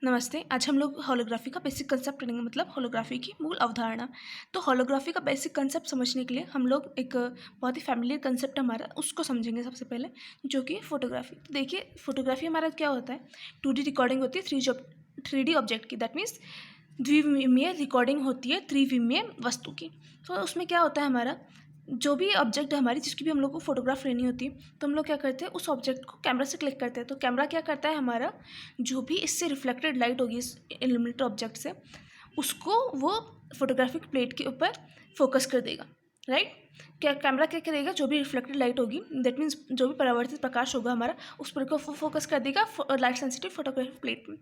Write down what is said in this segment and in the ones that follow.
नमस्ते। आज हम लोग होलोग्राफी का बेसिक कंसेप्ट पढ़ेंगे, मतलब होलोग्राफी की मूल अवधारणा। तो होलोग्राफी का बेसिक कंसेप्ट समझने के लिए हम लोग एक बहुत ही फैमिलियर कंसेप्ट हमारा उसको समझेंगे सबसे पहले, जो कि फोटोग्राफी। तो देखिए, फोटोग्राफी हमारा क्या होता है, 2D रिकॉर्डिंग होती है 3D ऑब्जेक्ट की, दैट मीन्स द्विविमीय रिकॉर्डिंग होती है त्रिविमीय वस्तु की। तो उसमें क्या होता है, हमारा जो भी ऑब्जेक्ट है हमारी, जिसकी भी हम लोग को फोटोग्राफ लेनी होती है, तो हम लोग क्या करते हैं, उस ऑब्जेक्ट को कैमरा से क्लिक करते हैं। तो कैमरा क्या करता है, हमारा जो भी इससे रिफ्लेक्टेड लाइट होगी इस इल्यूमिनेटेड ऑब्जेक्ट से, उसको वो फोटोग्राफिक प्लेट के ऊपर फोकस कर देगा, राइट। क्या कैमरा क्या करेगा, जो भी रिफ्लेक्टेड लाइट होगी, दैट मीन्स जो भी परावर्तित प्रकाश होगा हमारा, उस पर को फोकस कर देगा लाइट सेंसिटिव फोटोग्राफिक प्लेट में।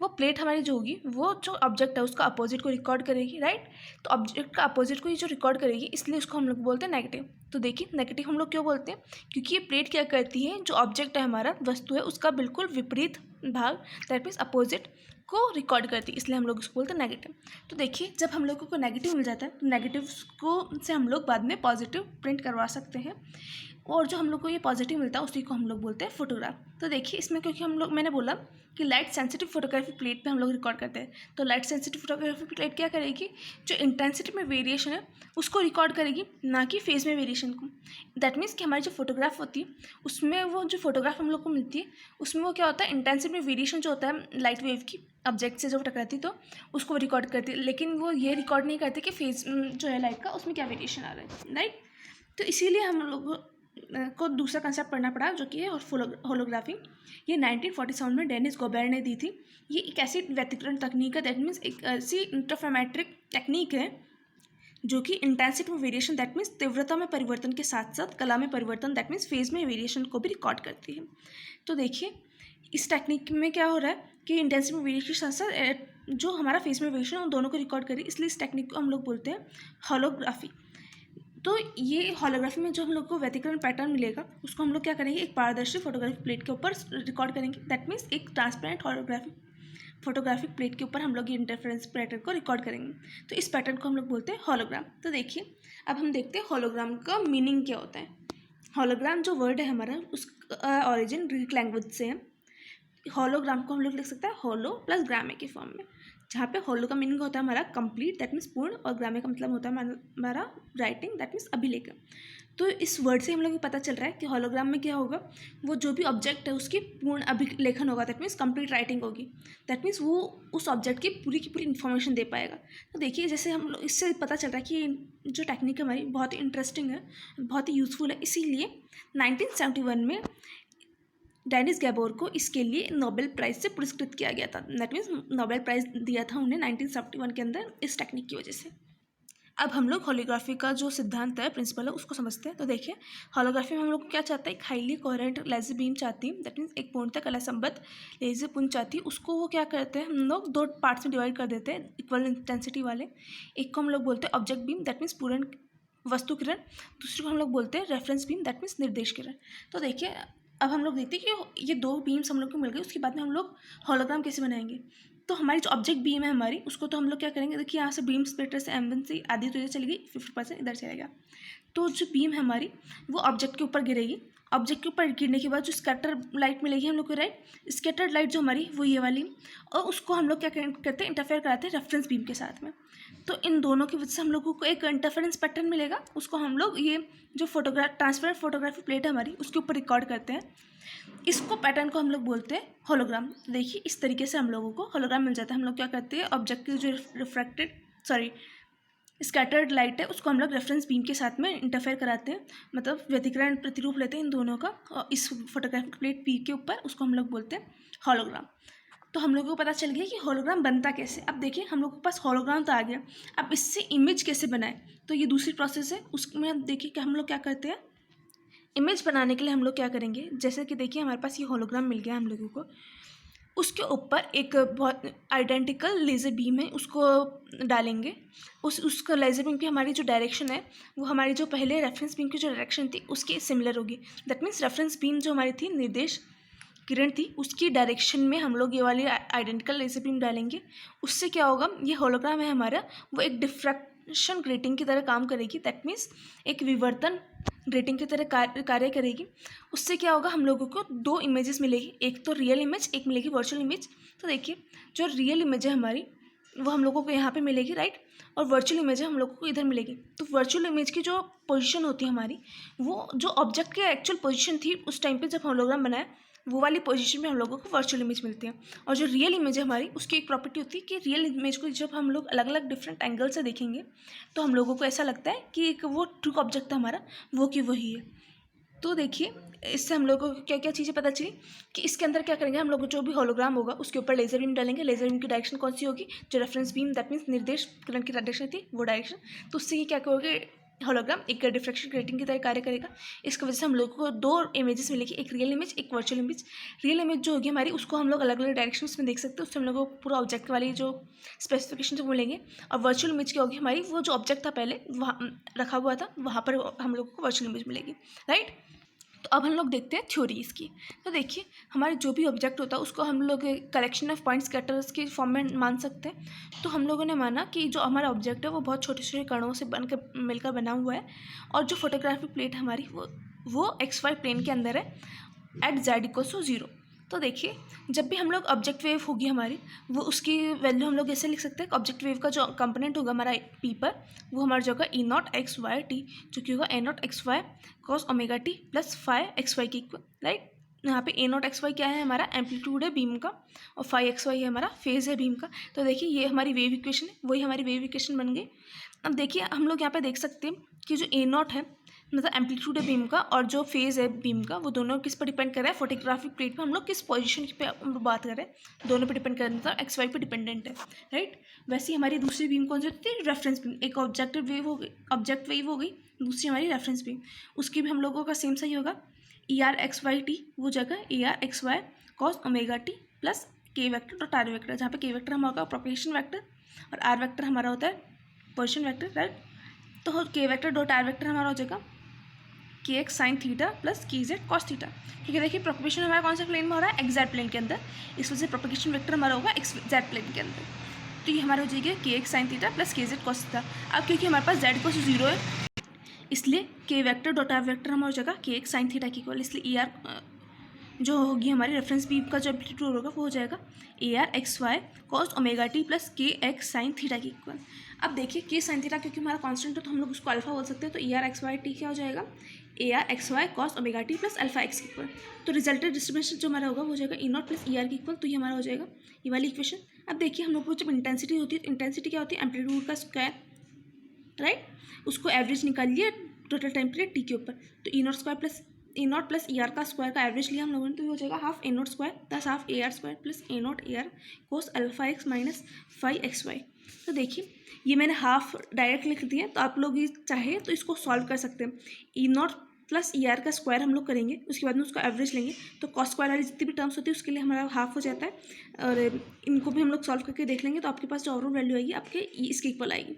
वो प्लेट हमारी जो होगी, वो जो ऑब्जेक्ट है उसका अपोजिट को रिकॉर्ड करेगी, राइट। तो ऑब्जेक्ट का अपोजिट को ही जो रिकॉर्ड करेगी, इसलिए उसको हम लोग बोलते हैं नेगेटिव। तो देखिए, नेगेटिव हम लोग क्यों बोलते हैं, क्योंकि ये प्लेट क्या करती है, जो ऑब्जेक्ट है हमारा, वस्तु है, उसका बिल्कुल विपरीत भाग, दैट मीन्स अपोजिट को रिकॉर्ड करती है, इसलिए हम लोग उसको बोलते हैं नेगेटिव। तो देखिए, जब हम लोगों को नेगेटिव मिल जाता है, तो नेगेटिव को से हम लोग बाद में पॉजिटिव प्रिंट करवा सकते हैं, और जो हम लोग को ये पॉजिटिव मिलता है उसी को हम लोग बोलते हैं फोटोग्राफ। तो देखिए, इसमें क्योंकि हम लोग, मैंने बोला कि लाइट सेंसिटिव फोटोग्राफी प्लेट पे हम लोग रिकॉर्ड करते हैं, तो लाइट सेंसिटिव फोटोग्राफी प्लेट क्या करेगी, जो इंटेंसिटी में वेरिएशन है उसको रिकॉर्ड करेगी, ना कि फेज में वेरिएशन को। दैट मीन्स कि हमारी जो फोटोग्राफ होती है, उसमें वो जो फोटोग्राफ हम लोग को मिलती है, उसमें वो क्या होता है, इंटेंसिटी में वेरिएशन जो होता है लाइट वेव की ऑब्जेक्ट से जो टकराती है, तो उसको रिकॉर्ड करती है, लेकिन वो ये रिकॉर्ड नहीं करती कि फेज जो है लाइट का, उसमें क्या वेरिएशन आ रहा है, राइट। तो इसीलिए हम लोग को दूसरा कंसेप्ट पढ़ना पड़ा, जो कि है होलोग्राफी। ये 1947 में डेनिस गोबेर ने दी थी। ये एक ऐसी व्यतिकरण तकनीक है, दैट मीन्स एक ऐसी इंटरफेरोमेट्रिक टेक्निक है जो कि इंटेंसिटी में वेरिएशन, दैट मीन्स तीव्रता में परिवर्तन के साथ साथ कला में परिवर्तन, दैट मीन्स फेज में वेरिएशन को भी रिकॉर्ड करती है। तो देखिए, इस टेक्निक में क्या हो रहा है कि इंटेंसिटी में वेरिएशन के साथ साथ जो हमारा फेज में वेरिएशन है, उन दोनों को रिकॉर्ड करें, इसलिए इस टेक्निक को हम लोग बोलते हैं होलोग्राफी। तो ये होलोग्राफी में जो हम लोग को व्यतिकरण पैटर्न मिलेगा, उसको हम लोग क्या करेंगे, एक पारदर्शी फोटोग्राफिक प्लेट के ऊपर रिकॉर्ड करेंगे, दैट मीन्स एक ट्रांसपेरेंट फोटोग्राफिक प्लेट के ऊपर हम लोग ये इंटरफेरेंस पैटर्न को रिकॉर्ड करेंगे। तो इस पैटर्न को हम लोग बोलते हैं होलोग्राम। तो देखिए, अब हम देखते हैं होलोग्राम का मीनिंग क्या होता है। होलोग्राम जो वर्ड है हमारा, उसका ऑरिजिन ग्रीक लैंग्वेज से है। होलोग्राम को हम लोग लिख सकते हैं होलो प्लस ग्रामे के फॉर्म में, जहाँ पे होलो का मीनिंग होता है हमारा कंप्लीट, दैट मीन्स पूर्ण, और ग्रामे का मतलब होता है हमारा राइटिंग, दैट मीन्स अभिलेख। तो इस वर्ड से हम लोग को पता चल रहा है कि होलोग्राम में क्या होगा, वो जो भी ऑब्जेक्ट है उसकी पूर्ण अभिलेखन होगा, दैट मीन्स कंप्लीट राइटिंग होगी, दैट मीन्स वो उस ऑब्जेक्ट की पूरी इन्फॉर्मेशन दे पाएगा। तो देखिए, जैसे हम लोग, इससे पता चल रहा है कि जो टेक्निक है हमारी बहुत ही इंटरेस्टिंग है, बहुत ही यूजफुल है। इसीलिए 1971 में डेनिस गैबोर को इसके लिए नोबेल प्राइज़ से पुरस्कृत किया गया था, दैट मीन्स नोबेल प्राइज़ दिया था उन्हें 1971 के अंदर, इस टेक्निक की वजह से। अब हम लोग होलोग्राफी का जो सिद्धांत है, प्रिंसिपल है, उसको समझते हैं। तो देखिए, होलोग्राफी में हम लोग को क्या चाहता है, एक हाईली कोहेरेंट लेजर बीम चाहती है, दैट मीन्स एक पूर्णतः कला संबद्ध लेजर पुंज चाहती है। उसको वो क्या करते हैं, हम लोग दो पार्ट्स में डिवाइड कर देते हैं, इक्वल इंटेंसिटी वाले। एक को हम लोग बोलते हैं ऑब्जेक्ट बीम, दैट मीन्स पूर्ण वस्तु किरण। दूसरे को हम लोग बोलते हैं रेफरेंस बीम, दैट मीन्स निर्देश किरण। तो देखिए, अब हम लोग देखते हैं कि ये दो बीम्स हम लोग को मिल गई, उसके बाद में हम लोग होलोग्राम कैसे बनाएंगे। तो हमारी जो ऑब्जेक्ट बीम है हमारी, उसको तो हम लोग क्या करेंगे, देखिए यहाँ से बीम स्प्लिटर से M1 से आधी तो इधर चली गई, 50% इधर चलेगा। तो जो बीम है हमारी, वो ऑब्जेक्ट के ऊपर गिरेगी। ऑब्जेक्ट के ऊपर गिरने के बाद जो स्कैटर लाइट मिलेगी हम लोग को, राइट, स्कैटर्ड लाइट जो हमारी वो ये वाली, और उसको हम लोग क्या करते हैं, इंटरफेयर कराते हैं रेफरेंस बीम के साथ में। तो इन दोनों की वजह से हम लोगों को एक इंटरफेरेंस पैटर्न मिलेगा, उसको हम लोग ये जो ट्रांसपेरेंट फोटोग्राफी प्लेट है हमारी, उसके ऊपर रिकॉर्ड करते हैं। इसको पैटर्न को हम लोग बोलते हैं होलोग्राम। तो देखिए, इस तरीके से हम लोगों को होलोग्राम मिल जाता है। हम लोग क्या करते हैं, ऑब्जेक्ट की जो स्कैटर्ड लाइट है, उसको हम लोग रेफरेंस बीम के साथ में इंटरफेयर कराते हैं, मतलब व्यतिकरण प्रतिरूप लेते हैं इन दोनों का, और इस फोटोग्राफिक प्लेट पी के ऊपर, उसको हम लोग बोलते हैं होलोग्राम। तो हम लोगों को पता चल गया कि होलोग्राम बनता कैसे। अब देखिए, हम लोग के पास होलोग्राम तो आ गया, अब इससे इमेज कैसे बनाए, तो ये दूसरी प्रोसेस है। उसमें अब देखिए कि हम लोग क्या करते हैं, इमेज बनाने के लिए हम लोग क्या करेंगे, जैसे कि देखिए हमारे पास ये होलोग्राम मिल गया हम लोगों को, उसके ऊपर एक बहुत आइडेंटिकल लेज़र बीम है, उसको डालेंगे। उसका लेज़र बीम की हमारी जो डायरेक्शन है, वो हमारी जो पहले रेफरेंस बीम की जो डायरेक्शन थी उसकी सिमिलर होगी। दैट मीन्स रेफरेंस बीम जो हमारी थी, निर्देश किरण थी, उसकी डायरेक्शन में हम लोग ये वाली आइडेंटिकल लेज़र बीम डालेंगे। उससे क्या होगा, ये होलोग्राम है हमारा, वो एक रिफ्लेक्शन ग्रेटिंग की तरह काम करेगी। दैट मीन्स एक विवर्तन ग्रेटिंग की तरह कार्य करेगी। उससे क्या होगा, हम लोगों को दो इमेजेस मिलेगी, एक तो रियल इमेज, एक मिलेगी वर्चुअल इमेज। तो देखिए जो रियल इमेज है हमारी वो हम लोगों को यहाँ पे मिलेगी, राइट, और वर्चुअल इमेज है हम लोगों को इधर मिलेगी। तो वर्चुअल इमेज की जो पोजीशन होती है हमारी, वो जो ऑब्जेक्ट की एक्चुअल पोजीशन थी उस टाइम पे जब होलोग्राम बनाया, वो वाली पोजीशन में हम लोगों को वर्चुअल इमेज मिलती है। और जो रियल इमेज है हमारी, उसकी एक प्रॉपर्टी होती है कि रियल इमेज को जब हम लोग अलग अलग डिफरेंट एंगल से देखेंगे तो हम लोगों को ऐसा लगता है कि एक वो ट्रू ऑब्जेक्ट था हमारा, वो कि वही है। तो देखिए इससे हम लोगों को क्या क्या चीज़ें पता चली कि इसके अंदर क्या करेंगे हम लोग, जो भी होलोग्राम होगा उसके ऊपर लेजर बीम डालेंगे। लेजर बीम की डायरेक्शन कौन सी होगी, जो रेफरेंस बीम दैट मीन्स निर्देश किरण की डायरेक्शन थी वो डायरेक्शन। तो उससे ये क्या करोगे, होलोग्राम एक डिफ्रेक्शन ग्रेटिंग की तरह कार्य करेगा। इसकी वजह से हम लोगों को दो इमेजेस मिलेगी, एक रियल इमेज एक वर्चुअल इमेज। रियल इमेज जो होगी हमारी उसको हम लोग अलग अलग डायरेक्शन में देख सकते हैं, उससे हम लोग को पूरा ऑब्जेक्ट वाली जो स्पेसिफिकेशन से बोलेंगे। और वर्चुअल इमेज क्या होगी हमारी, वो जो ऑब्जेक्ट था पहले वहाँ रखा हुआ था वहाँ पर हम लोगों को वर्चुअल इमेज मिलेगी, राइट। तो अब हम लोग देखते हैं थ्योरी इसकी। तो देखिए हमारे जो भी ऑब्जेक्ट होता है उसको हम लोग कलेक्शन ऑफ पॉइंट स्कैटर्स के फॉर्म में मान सकते हैं। तो हम लोगों ने माना कि जो हमारा ऑब्जेक्ट है वो बहुत छोटे छोटे कणों से बनकर मिलकर बना हुआ है, और जो फोटोग्राफिक प्लेट हमारी वो XY प्लेन के अंदर है एट Z इक्वल्स टू 0। तो देखिए जब भी हम लोग ऑब्जेक्ट वेव होगी हमारी, वो उसकी वैल्यू हम लोग ऐसे लिख सकते हैं कि ऑब्जेक्ट वेव का जो कंपोनेंट होगा हमारा पी पर, वो हमारा जो होगा E0XY t, जो कि होगा A0XY cos omega t plus phi XY की इक्वल, राइट। यहाँ पे A0XY क्या है, हमारा एम्पलीट्यूड है बीम का, और फाई XY है हमारा फेज है बीम का। तो देखिए ये हमारी वेव इक्वेशन है, वही हमारी वेव इक्वेशन बन गई। अब देखिए हम लोग यहाँ पे देख सकते हैं कि जो A0 है मतलब एम्पलीट्यूड है बीम का, और जो फेज़ है बीम का, वो दोनों किस पर डिपेंड कर रहा है, फोटोग्राफिक प्लेट पर हम लोग किस पोजीशन पे बात कर रहे हैं, दोनों पे डिपेंड कर रहा है, मतलब XY पे डिपेंडेंट है, राइट। वैसे ही हमारी दूसरी बीम कौन सी होती है, रेफरेंस बीम। एक ऑब्जेक्ट वेव हो गई, दूसरी हमारी रेफरेंस बीम। उसकी भी हम लोगों का सेम सही होगा, ER/XY वो जगह ER/XY cos omega t plus K vector dot R vector, जहाँ पे K वैक्टर हमारा प्रोपेगेशन वैक्टर और R वैक्टर हमारा होता है पोजीशन वैक्टर, राइट। तो K vector dot R vector हमारा हो जाएगा KX sin theta plus KZ cos theta, ठीक है। देखिए प्रोपगेशन हमारा कौन सा प्लेन में हो रहा है, XZ प्लेन के अंदर, इस वजह से प्रोपगेशन वेक्टर हमारा होगा XZ प्लेन के अंदर। तो ये हमारा हो जाएगा KX sin theta plus KZ cos theta. अब क्योंकि हमारे पास Z इक्वल टू 0 है, इसलिए K vector dot R vector हमारा हो जाएगा KX sin थीटा की इक्वल, इसलिए ER जो होगी हमारी रेफरेंस बीम का जो एम्पलीट्यूड होगा वो हो जाएगा AR/XY cos omega t plus KX sin theta की इक्वल। अब देखिए K sin थीटा क्योंकि हमारा कांस्टेंट है तो हम लोग उसको अल्फा बोल सकते हैं, तो ER/XY t क्या हो जाएगा, AR/XY cos omega t plus alpha x की इक्वल। तो रिजल्टेड डिस्ट्रीब्यूशन जो हमारा होगा वो हो जाएगा E0 प्लस ER की इक्वल। तो ये हमारा हो जाएगा ये वाली इक्वेशन। अब देखिए हम लोग को जब इंटेंसिटी होती है, इंटेंसिटी क्या होती है, एम्पलीट्यूड का स्क्वायर, राइट। उसको एवरेज निकालिए टोटल टाइम पीरियड टी के ऊपर, तो E0 प्लस ER का स्क्वायर का एवरेज लिया हम लोगों ने, तो ये हो जाएगा half A0 square plus half AR square plus A0 AR cos alpha X minus phi XY। तो देखिए ये मैंने हाफ डायरेक्ट लिख दिया, तो आप लोग ये चाहे तो इसको सॉल्व कर सकते हैं। E0 प्लस ER का स्क्वायर हम लोग करेंगे, उसके बाद में उसका एवरेज लेंगे, तो कॉस स्क्वायर वाली जितनी भी टर्म्स होती है उसके लिए हमारा हाफ हो जाता है, और इनको भी हम लोग सॉल्व करके देख लेंगे, तो आपके पास जो ओवरऑल वैल्यू आएगी आपके इसके इक्वल आएगी,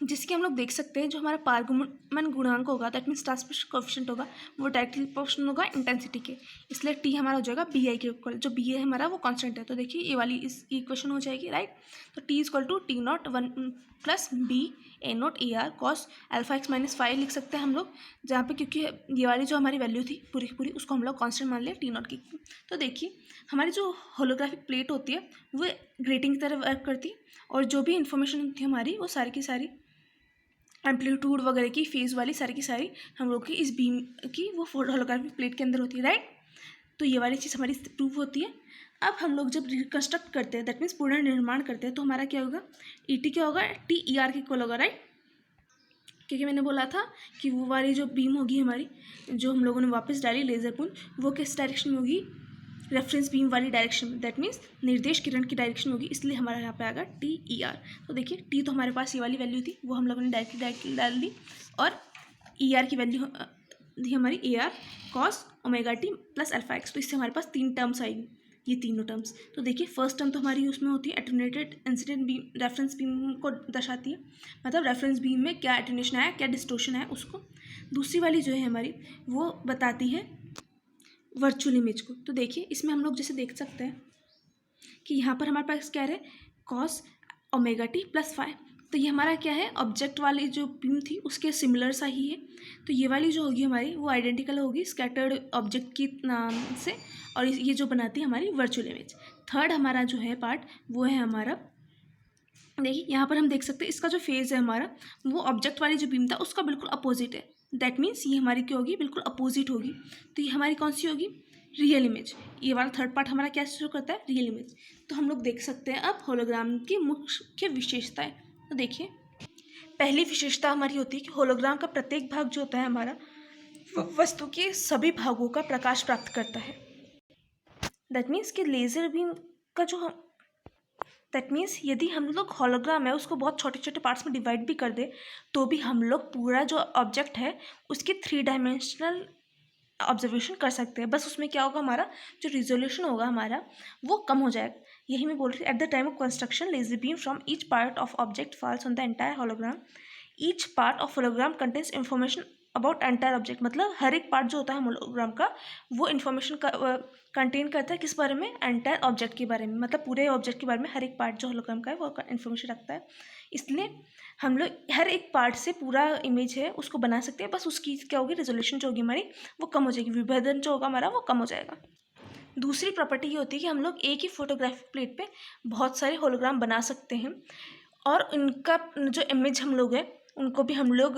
जिसकी हम लोग देख सकते हैं जो हमारा पारगमन गुणांक होगा दैट मीन्स ट्रांसमिशन कोएफिशिएंट होगा वो डायरेक्टली प्रोपोर्शनल होगा इंटेंसिटी के, इसलिए टी हमारा हो जाएगा BI के इक्वल। जो BI हमारा वो कांस्टेंट है, तो देखिए ये वाली इस इक्वेशन हो जाएगी, राइट। तो T equal to T0 1 plus B A0 AR cos alpha X minus five लिख सकते हैं हम लोग, जहाँ पे क्योंकि ये वाली जो हमारी वैल्यू थी पूरी की पूरी उसको हम लोग कांस्टेंट मान लिया T0 की। तो देखिए हमारी जो होलोग्राफिक प्लेट होती है वो ग्रेटिंग की तरह वर्क करती है, और जो भी इंफॉर्मेशन होती है हमारी वो सारी की सारी एम्पलीट्यूड वगैरह की फेज वाली सारी की सारी हम लोग की इस बीम की वो होलोग्राफिक प्लेट के अंदर होती है, राइट। तो ये वाली चीज़ हमारी प्रूफ होती है। अब हम लोग जब रिकन्स्ट्रक्ट करते हैं दैट मीन्स पुनर्निर्माण करते हैं, तो हमारा क्या होगा, ET क्या होगा, TER के इक्वल होगा, राइट। क्योंकि मैंने बोला था कि वो वाली जो बीम होगी हमारी जो हम लोगों ने वापस डाली लेजर पुंज, वो किस डायरेक्शन में होगी, रेफरेंस बीम वाली डायरेक्शन में, दैट मीन्स निर्देश किरण की डायरेक्शन होगी, इसलिए हमारा यहाँ पे आएगा TER। तो देखिए T तो हमारे पास ये वाली वैल्यू थी वो हम लोगों ने डायरेक्टली डाल दी, और ER की वैल्यू थी हमारी AR cos omega t plus alpha x. तो इससे हमारे पास 3 टर्म्स आएगी, ये तीनों टर्म्स। तो देखिए फर्स्ट टर्म तो हमारी उसमें होती है attenuated incident beam, reference beam को दर्शाती है, मतलब रेफरेंस बीम में क्या एटेन्यूएशन है क्या डिस्टोर्शन है उसको। दूसरी वाली जो है हमारी वो बताती है वर्चुअल इमेज को। तो देखिए इसमें हम लोग जैसे देख सकते हैं कि यहाँ पर हमारे पास क्या है, cos omega t plus five. तो ये हमारा क्या है, ऑब्जेक्ट वाली जो बीम थी उसके सिमिलर सा ही है। तो ये वाली जो होगी हमारी वो आइडेंटिकल होगी स्कैटर्ड ऑब्जेक्ट की नाम से, और ये जो बनाती है हमारी वर्चुअल इमेज। थर्ड हमारा जो है पार्ट वो है हमारा, देखिए यहाँ पर हम देख सकते हैं इसका जो फेज़ है हमारा वो ऑब्जेक्ट वाली जो बीम था उसका बिल्कुल अपोजिट है। दैट मीन्स ये हमारी क्या होगी, बिल्कुल अपोजिट होगी। तो ये हमारी कौन सी होगी, रियल इमेज। ये वाला थर्ड पार्ट हमारा क्या शो करता है, रियल इमेज। तो हम लोग देख सकते हैं अब होलोग्राम की मुख्य विशेषताएं। तो देखिए पहली विशेषता हमारी होती है कि होलोग्राम का प्रत्येक भाग जो होता है हमारा वस्तु के सभी भागों का प्रकाश प्राप्त करता है। दैट मीन्स कि लेज़र बीम का जो दैट मीन्स यदि हम लोग हॉलोग्राम है उसको बहुत छोटे छोटे पार्ट्स में डिवाइड भी कर दे तो भी हम लोग पूरा जो ऑब्जेक्ट है उसके 3 डायमेंशनल ऑब्जर्वेशन कर सकते हैं। बस उसमें क्या होगा, हमारा जो रिजोल्यूशन होगा हमारा वो कम हो जाएगा। यही मैं बोल रही थी, at the time of construction laser beam from each part of object falls on the entire hologram. Each part of hologram contains information about entire object. मतलब हर एक पार्ट जो होता है होलोग्राम का वो इन्फॉर्मेशन कंटेन करता है किस बारे में, एंटायर ऑब्जेक्ट के बारे में। मतलब पूरे ऑब्जेक्ट के बारे में हर एक पार्ट जो होलोग्राम का है वो इन्फॉर्मेशन रखता है। इसलिए हम लोग हर एक पार्ट से पूरा इमेज है उसको बना सकते हैं। बस उसकी क्या होगी, रेजोल्यूशन जो होगी हमारी वो कम हो जाएगी, विभेदन जो होगा हमारा वो कम हो जाएगा। दूसरी प्रॉपर्टी ये होती है कि हम लोग एक ही फोटोग्राफिक प्लेट पे बहुत सारे होलोग्राम बना सकते हैं और इनका जो इमेज हम लोग हैं उनको भी हम लोग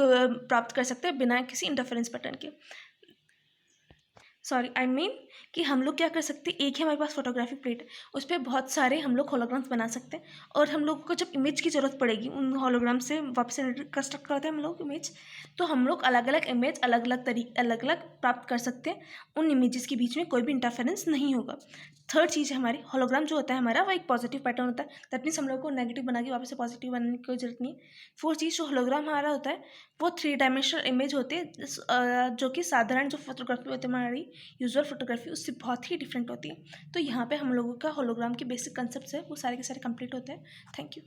प्राप्त कर सकते हैं बिना किसी इंटरफेरेंस पैटर्न के। सॉरी आई मीन कि हम लोग क्या कर सकते हैं, एक ही हमारे पास फोटोग्राफिक प्लेट है उस पर बहुत सारे हम लोग होलोग्राम्स बना सकते हैं। और हम लोग को जब इमेज की ज़रूरत पड़ेगी उन होलोग्राम से वापस से कंस्ट्रक्ट करते हैं हम लोग इमेज, तो हम लोग अलग अलग इमेज अलग अलग प्राप्त कर सकते हैं। उन इमेजेस के बीच में कोई भी इंटरफेरेंस नहीं होगा। थर्ड चीज़ है हमारी, होलोग्राम जो होता है हमारा वो एक पॉजिटिव पैटर्न होता है। दैट मीन्स हम लोग को नेगेटिव बना के वापस से पॉजिटिव बनाने की कोई जरूरत नहीं है। फोर्थ चीज़ जो होलोग्राम हमारा होता है वो 3 डायमेंशनल इमेज होते हैं जो कि साधारण जो फोटोग्राफी होती है हमारी यूजुअल फोटोग्राफी उससे बहुत ही डिफरेंट होती है। तो यहाँ पे हम लोगों का होलोग्राम के बेसिक कंसेप्ट्स है वो सारे के सारे कंप्लीट होते हैं। Thank you.